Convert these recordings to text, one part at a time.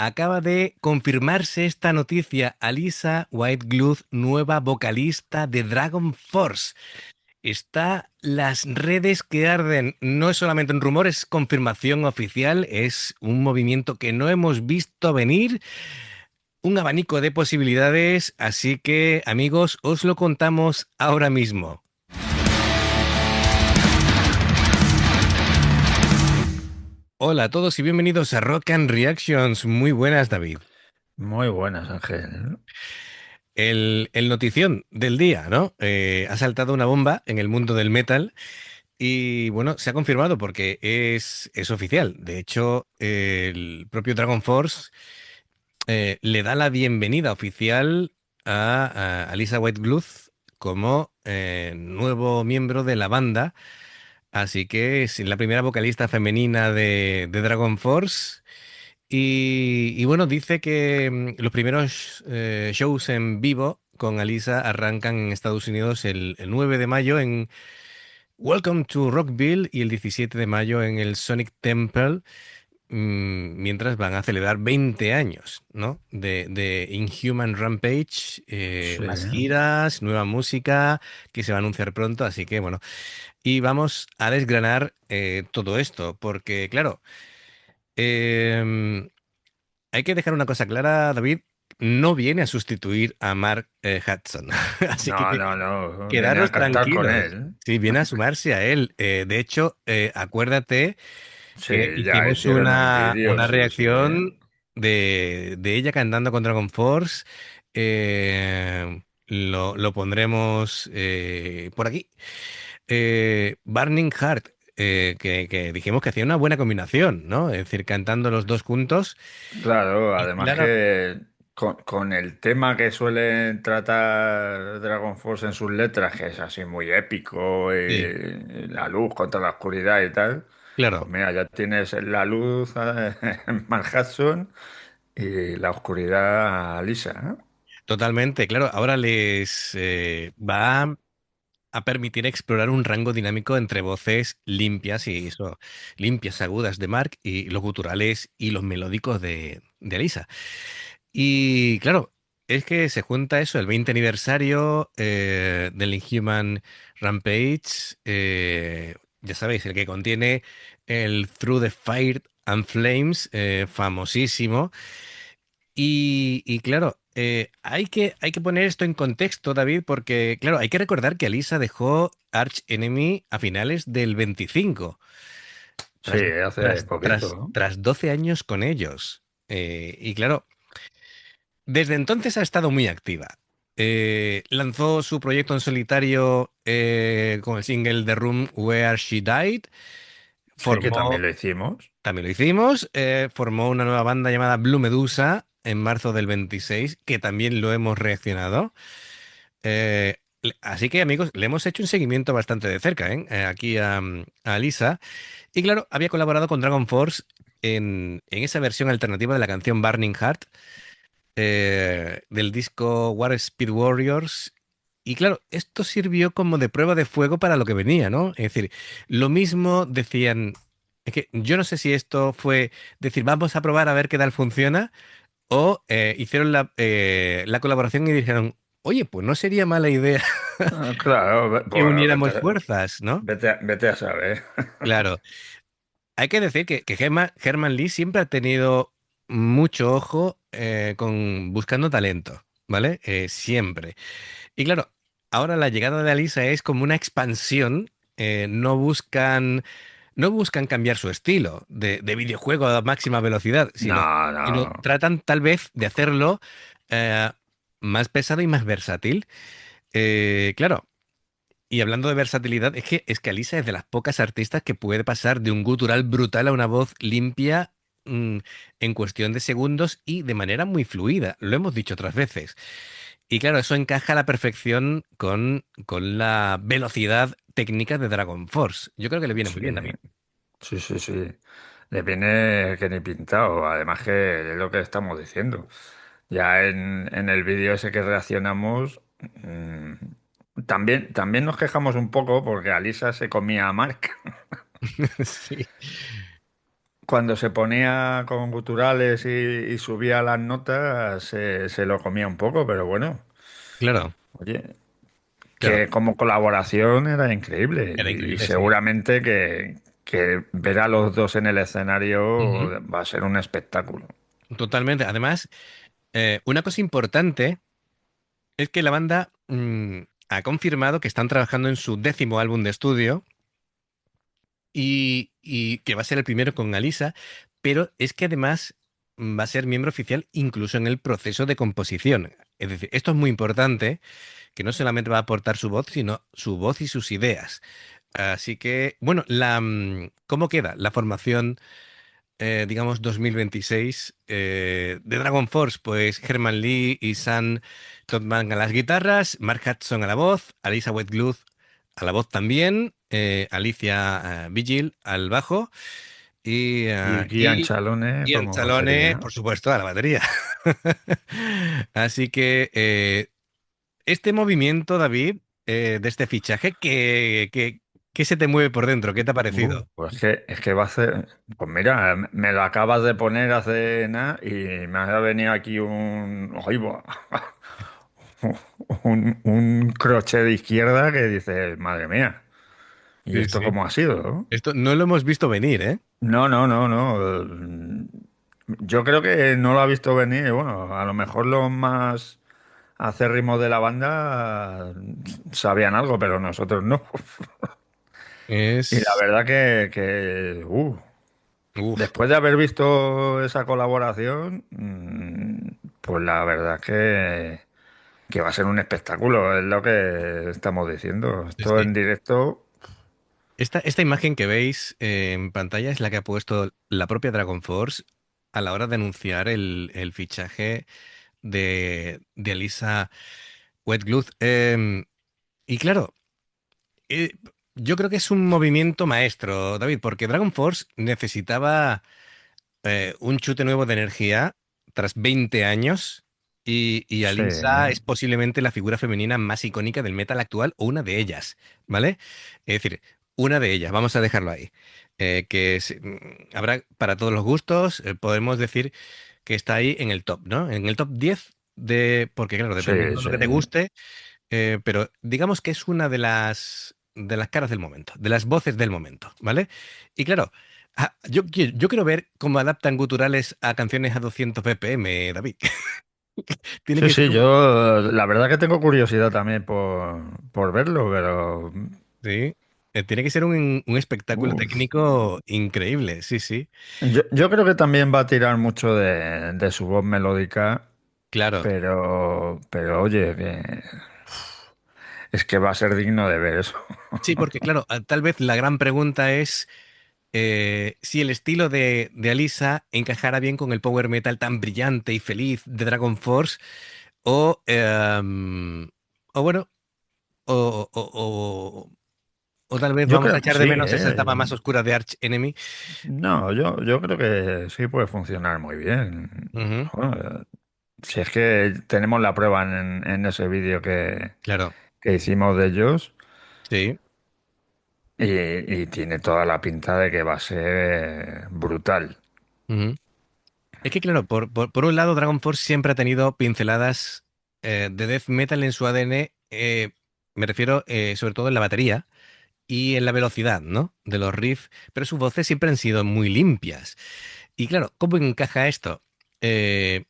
acaba de confirmarse esta noticia. Alisa Whitegluth, nueva vocalista de Dragon Force. Está las redes que arden. No es solamente un rumor, es confirmación oficial. Es un movimiento que no hemos visto venir. Un abanico de posibilidades. Así que, amigos, os lo contamos ahora mismo. Hola a todos y bienvenidos a Rock and Reactions. Muy buenas, David. Muy buenas, Ángel. El notición del día, ¿no? Ha saltado una bomba en el mundo del metal y bueno, se ha confirmado porque es oficial. De hecho, el propio Dragon Force le da la bienvenida oficial a Lisa Whitegluth como nuevo miembro de la banda. Así que es la primera vocalista femenina de Dragon Force. Y bueno, dice que los primeros shows en vivo con Alisa arrancan en Estados Unidos el 9 de mayo en Welcome to Rockville y el 17 de mayo en el Sonic Temple, mientras van a celebrar 20 años, ¿no? De Inhuman Rampage, Sí. más giras, nueva música que se va a anunciar pronto, así que bueno, y vamos a desgranar todo esto, porque claro, em, hay que dejar una cosa clara, David. No viene a sustituir a Mark Hudson. Así No, que no, no. Viene quedaros a cantar con tranquilos. él. Sí, viene a sumarse a él. De hecho, acuérdate que Sí, ya hicimos hicieron un vídeo, una sí, sí. reacción de ella cantando con Dragon Force. Lo pondremos por aquí. Burning Heart, que dijimos que hacía una buena combinación, ¿no? Es decir, cantando los dos juntos. Claro, Y además claro, que con el tema que suelen tratar Dragon Force en sus letras, que es así muy épico, sí, y la luz contra la oscuridad y tal, claro, pues mira, ya tienes la luz en Mark Hudson y la oscuridad a Lisa, ¿no? totalmente, claro. Ahora les va a permitir explorar un rango dinámico entre voces limpias y eso, limpias, agudas de Mark y los guturales y los melódicos de Alisa. Y claro, es que se junta eso, el 20 aniversario del Inhuman Rampage, ya sabéis, el que contiene el Through the Fire and Flames, famosísimo. Y claro, hay que poner esto en contexto, David, porque claro, hay que recordar que Alisa dejó Arch Enemy a finales del 25, Sí, tras, hace poquito, ¿no? tras 12 años con ellos. Y claro, desde entonces ha estado muy activa. Lanzó su proyecto en solitario con el single The Room Where She Died. Sí, que también Formó, lo hicimos. también lo hicimos, formó una nueva banda llamada Blue Medusa en marzo del 26, que también lo hemos reaccionado. Así que, amigos, le hemos hecho un seguimiento bastante de cerca, aquí a Lisa. Y claro, había colaborado con Dragon Force en esa versión alternativa de la canción Burning Heart del disco War Speed Warriors. Y claro, esto sirvió como de prueba de fuego para lo que venía, ¿no? Es decir, lo mismo decían, es que yo no sé si esto fue decir, vamos a probar a ver qué tal funciona, o hicieron la colaboración y dijeron, oye, pues no sería mala idea Claro, que bueno, uniéramos fuerzas, ¿no? vete a saber. Claro, hay que decir que Herman Lee siempre ha tenido mucho ojo con buscando talento, ¿vale? Siempre. Y claro, ahora la llegada de Alisa es como una expansión. No buscan cambiar su estilo de videojuego a máxima velocidad, No, sino no. tratan tal vez de hacerlo eh, más pesado y más versátil. Claro, y hablando de versatilidad, es que Alisa es de las pocas artistas que puede pasar de un gutural brutal a una voz limpia mm, en cuestión de segundos y de manera muy fluida. Lo hemos dicho otras veces. Y claro, eso encaja a la perfección con la velocidad técnica de Dragon Force. Yo creo que le viene muy Sí, bien, David. sí, sí, sí. Le viene que ni pintado. Además que es lo que estamos diciendo. Ya en el vídeo ese que reaccionamos, también nos quejamos un poco porque Alisa se comía a Mark. Sí. cuando se ponía con guturales y subía las notas, se lo comía un poco, pero bueno, Claro, oye, claro. que como colaboración era increíble Era y increíble, sí. seguramente que ver a los dos en el escenario Ujú. va a ser un espectáculo. Totalmente. Además, una cosa importante es que la banda ha confirmado que están trabajando en su 10º álbum de estudio y que va a ser el primero con Alisa, pero es que además va a ser miembro oficial incluso en el proceso de composición. Es decir, esto es muy importante, que no solamente va a aportar su voz, sino su voz y sus ideas. Así que, bueno, ¿cómo queda la formación, digamos, 2026 de Dragon Force? Pues Herman Lee y Sam Todman a las guitarras, Mark Hudson a la voz, Alisa Whitgluth a la voz también, Alicia Vigil al bajo y, Y Gian Chalone Ian como Salone, batería. por supuesto, a la batería. Así que este movimiento, David, de este fichaje, ¿qué se te mueve por dentro? ¿Qué te ha parecido? Pues es que va a ser. Pues mira, me lo acabas de poner hace nada y me ha venido aquí un. ¡Ay, buah! Un crochet de izquierda que dice, madre mía, ¿y Sí, esto sí. cómo ha sido? ¿No? Esto no lo hemos visto venir, ¿eh? No, no, no, no. Yo creo que no lo ha visto venir. Bueno, a lo mejor los más acérrimos de la banda sabían algo, pero nosotros no. Y la Es... verdad que Uf, después de haber visto esa colaboración, pues la verdad que va a ser un espectáculo, es lo que estamos diciendo. es Esto que en directo, esta imagen que veis en pantalla es la que ha puesto la propia Dragon Force a la hora de anunciar el fichaje de Alisa Wetgluth. Y claro, eh, yo creo que es un movimiento maestro, David, porque Dragon Force necesitaba un chute nuevo de energía tras 20 años y sí, Alisa es posiblemente la figura femenina más icónica del metal actual o una de ellas, ¿vale? Es decir, una de ellas, vamos a dejarlo ahí. Habrá para todos los gustos, podemos decir que está ahí en el top, ¿no? En el top 10 porque claro, dependiendo sí, de lo sí, que te guste, pero digamos que es una de las caras del momento, de las voces del momento, ¿vale? Y claro, yo quiero ver cómo adaptan guturales a canciones a 200 BPM, David. Tiene sí, que ser sí, yo la verdad que tengo curiosidad también por verlo, pero sí, tiene que ser un espectáculo uf, técnico increíble, sí, sí. yo creo que también va a tirar mucho de su voz melódica, Claro. pero oye, es que va a ser digno de ver eso. Sí, porque claro, tal vez la gran pregunta es si el estilo de Alisa encajara bien con el power metal tan brillante y feliz de Dragon Force o, o bueno, o, o, o- o tal vez Yo vamos a creo que echar de sí, menos esa ¿eh? etapa más oscura de Arch Enemy. No, yo creo que sí puede funcionar muy bien. Ujú, Joder, si es que tenemos la prueba en ese vídeo claro, que hicimos de ellos sí. y tiene toda la pinta de que va a ser brutal. Ujú. Es que claro, por un lado, Dragon Force siempre ha tenido pinceladas de death metal en su ADN, me refiero sobre todo en la batería y en la velocidad, ¿no? De los riffs, pero sus voces siempre han sido muy limpias. Y claro, ¿cómo encaja esto? Eh,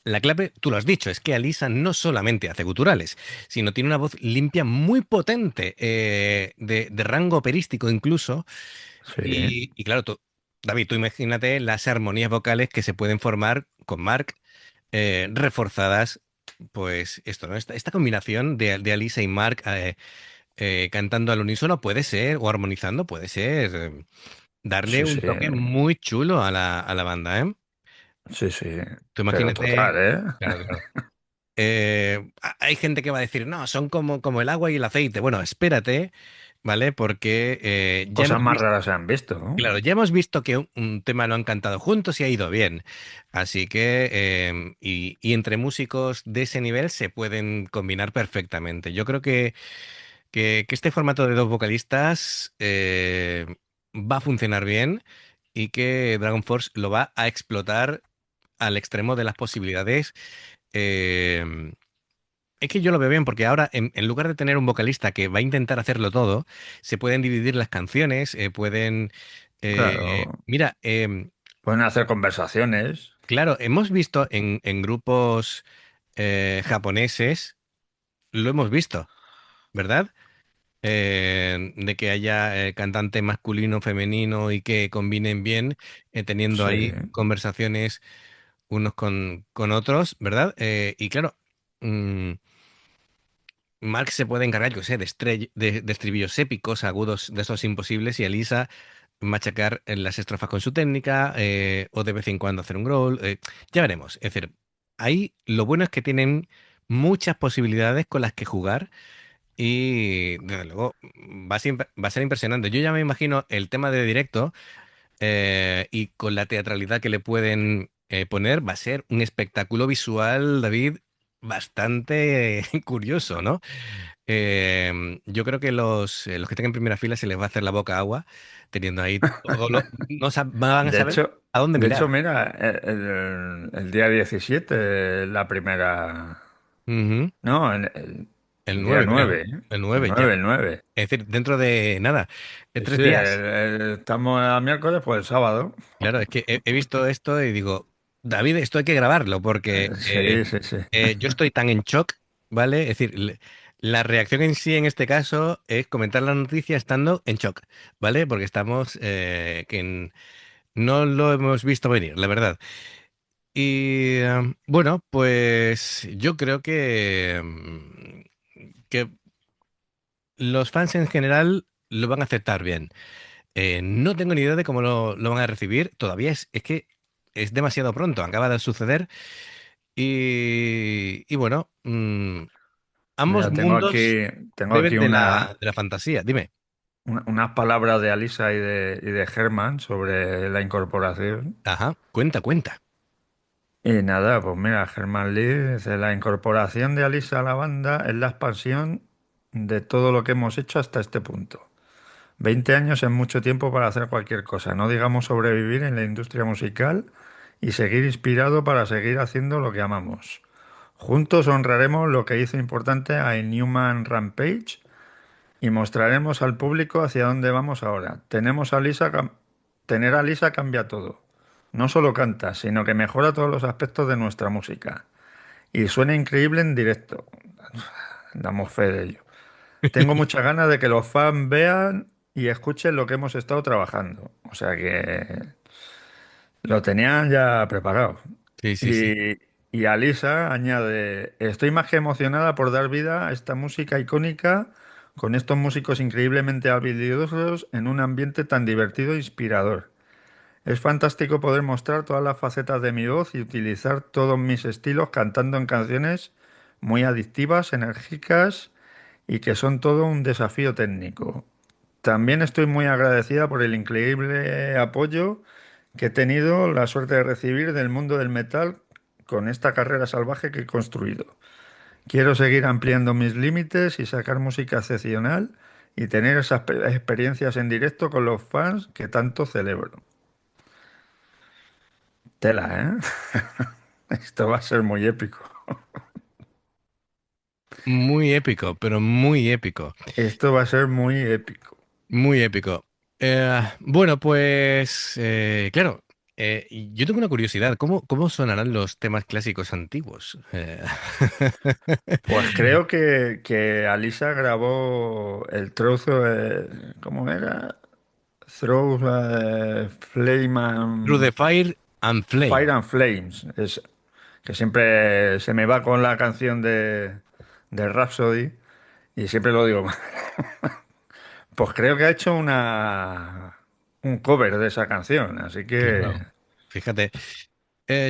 la clave, tú lo has dicho, es que Alisa no solamente hace guturales, sino tiene una voz limpia muy potente, de rango operístico incluso. Sí, Y claro, David, tú imagínate las armonías vocales que se pueden formar con Mark, reforzadas, pues esto, ¿no? Esta combinación de Alisa y Mark cantando al unísono puede ser, o armonizando, puede ser, darle sí, un sí, toque muy chulo a la banda, ¿eh? sí, sí, Tú pero imagínate, total, ¿eh? claro, claro. Hay gente que va a decir, no, son como el agua y el aceite. Bueno, espérate, ¿vale? Porque ya Cosas hemos más visto, raras se han visto, ¿no? claro, ya hemos visto que un tema lo han cantado juntos y ha ido bien. Así que, y entre músicos de ese nivel se pueden combinar perfectamente. Yo creo que este formato de dos vocalistas va a funcionar bien y que Dragon Force lo va a explotar al extremo de las posibilidades. Eh, es que yo lo veo bien porque ahora, en lugar de tener un vocalista que va a intentar hacerlo todo, se pueden dividir las canciones, pueden... Claro, mira, pueden hacer conversaciones. claro, hemos visto en grupos japoneses, lo hemos visto, ¿verdad? De que haya cantante masculino, femenino y que combinen bien, teniendo Sí, ahí conversaciones unos con otros, ¿verdad? Y claro, mm, Mark se puede encargar, yo qué sé, de estribillos épicos, agudos de esos imposibles, y Elisa machacar en las estrofas con su técnica, o de vez en cuando hacer un growl. Ya veremos. Es decir, ahí lo bueno es que tienen muchas posibilidades con las que jugar. Y desde luego va a ser impresionante. Yo ya me imagino el tema de directo, y con la teatralidad que le pueden poner, va a ser un espectáculo visual, David, bastante curioso, ¿no? Yo creo que los que estén en primera fila se les va a hacer la boca agua, teniendo ahí todo lo... No van a de saber hecho, a dónde mirar. mira, el día 17 la primera, Ujú. no, El el día 9 creo. 9, ¿eh? El El 9 ya. 9, el 9. Es decir, dentro de nada, de Sí, tres sí, días. estamos a miércoles, pues el sábado. Claro, es que he visto esto y digo, David, esto hay que grabarlo porque Sí, sí, sí. yo estoy tan en shock, ¿vale? Es decir, la reacción en sí en este caso es comentar la noticia estando en shock, ¿vale? Porque estamos, no lo hemos visto venir, la verdad. Y bueno, pues yo creo que los fans en general lo van a aceptar bien. No tengo ni idea de cómo lo van a recibir. Todavía es que es demasiado pronto, acaba de suceder. Y bueno, ambos Mira, mundos tengo aquí beben de la fantasía. Dime. unas palabras de Alisa y de Herman sobre la incorporación. Ajá, cuenta, cuenta. Y nada, pues mira, Herman Lee dice, la incorporación de Alisa a la banda es la expansión de todo lo que hemos hecho hasta este punto. 20 años es mucho tiempo para hacer cualquier cosa, no digamos sobrevivir en la industria musical y seguir inspirado para seguir haciendo lo que amamos. Juntos honraremos lo que hizo importante a Inhuman Rampage y mostraremos al público hacia dónde vamos ahora. Tener a Lisa cambia todo. No solo canta, sino que mejora todos los aspectos de nuestra música. Y suena increíble en directo. Damos fe de ello. Tengo muchas ganas de que los fans vean y escuchen lo que hemos estado trabajando. O sea que lo tenían ya preparado. Sí, sí, sí. Y Alisa añade, estoy más que emocionada por dar vida a esta música icónica con estos músicos increíblemente habilidosos en un ambiente tan divertido e inspirador. Es fantástico poder mostrar todas las facetas de mi voz y utilizar todos mis estilos cantando en canciones muy adictivas, enérgicas y que son todo un desafío técnico. También estoy muy agradecida por el increíble apoyo que he tenido la suerte de recibir del mundo del metal con esta carrera salvaje que he construido. Quiero seguir ampliando mis límites y sacar música excepcional y tener esas experiencias en directo con los fans que tanto celebro. Tela, ¿eh? Esto va a ser muy épico. Muy épico, pero muy épico. Esto va a ser muy épico. Muy épico. Bueno, pues claro, y yo tengo una curiosidad. ¿Cómo sonarán los temas clásicos antiguos? Pues creo que Alisa grabó el trozo de... ¿Cómo era? Through Through the Fire and Fire Flame. and Flames. Es que siempre se me va con la canción de Rhapsody y siempre lo digo mal. Pues creo que ha hecho un cover de esa canción, así que Claro. Fíjate.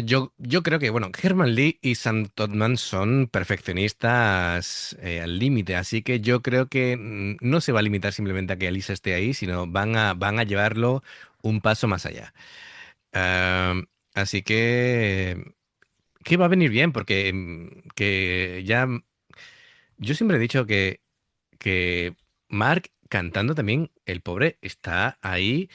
Yo creo que, bueno, Herman Lee y Sam Todman son perfeccionistas al límite, así que yo creo que no se va a limitar simplemente a que Alisa esté ahí, sino van a llevarlo un paso más allá. Ah, así que va a venir bien, porque que ya yo siempre he dicho que Mark cantando también, el pobre está ahí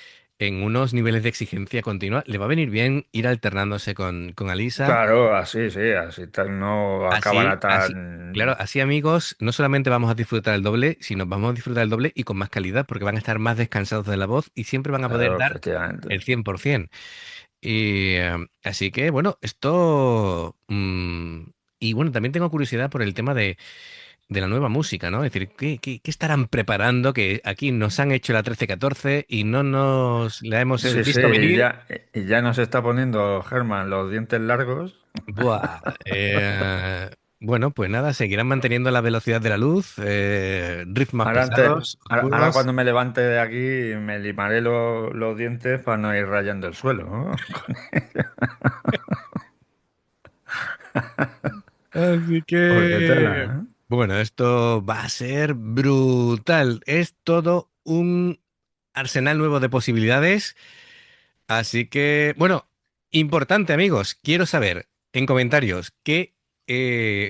en unos niveles de exigencia continua. Le va a venir bien ir alternándose con Alisa. Claro, así, sí, así no Así, acabará así, claro, tan... así amigos, no solamente vamos a disfrutar el doble, sino vamos a disfrutar el doble y con más calidad, porque van a estar más descansados de la voz y siempre van a poder Claro, dar efectivamente. el 100%. Y así que, bueno, esto... y bueno, también tengo curiosidad por el tema de la nueva música, ¿no? Es decir, ¿qué estarán preparando? Que aquí nos han hecho la 13-14 y no nos la hemos Sí, sí, visto venir. y ya nos está poniendo Germán los dientes largos. Buah, bueno, pues nada, seguirán manteniendo la velocidad de la luz, riffs más pesados, Ahora oscuros. cuando me levante de aquí me limaré los dientes para no ir rayando el suelo, ¿no? Así Porque que, tela, ¿eh? bueno, esto va a ser brutal. Es todo un arsenal nuevo de posibilidades. Así que, bueno, importante amigos, quiero saber en comentarios qué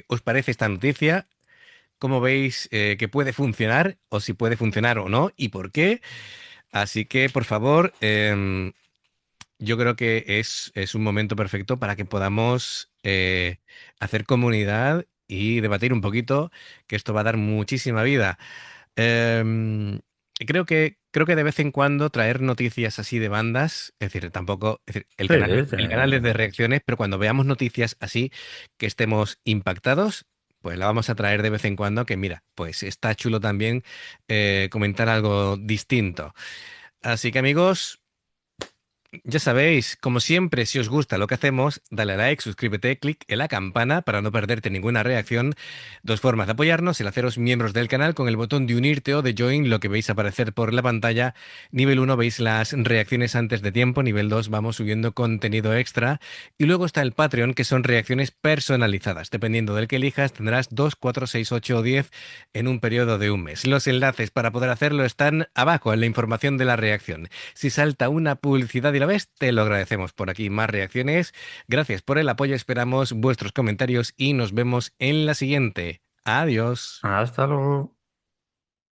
os parece esta noticia, cómo veis que puede funcionar o si puede funcionar o no y por qué. Así que, por favor, yo creo que es un momento perfecto para que podamos hacer comunidad y debatir un poquito, que esto va a dar muchísima vida. Em, creo que de vez en cuando traer noticias así de bandas, es decir, tampoco, es decir, Sí, el canal es de reacciones, pero cuando veamos noticias así que estemos impactados, pues la vamos a traer de vez en cuando, que mira, pues está chulo también comentar algo distinto. Así que amigos, ya sabéis, como siempre, si os gusta lo que hacemos, dale a like, suscríbete, clic en la campana para no perderte ninguna reacción. Dos formas de apoyarnos, el haceros miembros del canal con el botón de unirte o de join, lo que veis aparecer por la pantalla. Nivel uno veis las reacciones antes de tiempo, nivel 2 vamos subiendo contenido extra. Y luego está el Patreon, que son reacciones personalizadas. Dependiendo del que elijas, tendrás 2, 4, 6, 8 o 10 en un periodo de un mes. Los enlaces para poder hacerlo están abajo en la información de la reacción. Si salta una publicidad y la ves, te lo agradecemos. Por aquí más reacciones. Gracias por el apoyo, esperamos vuestros comentarios y nos vemos en la siguiente. Adiós. hasta luego.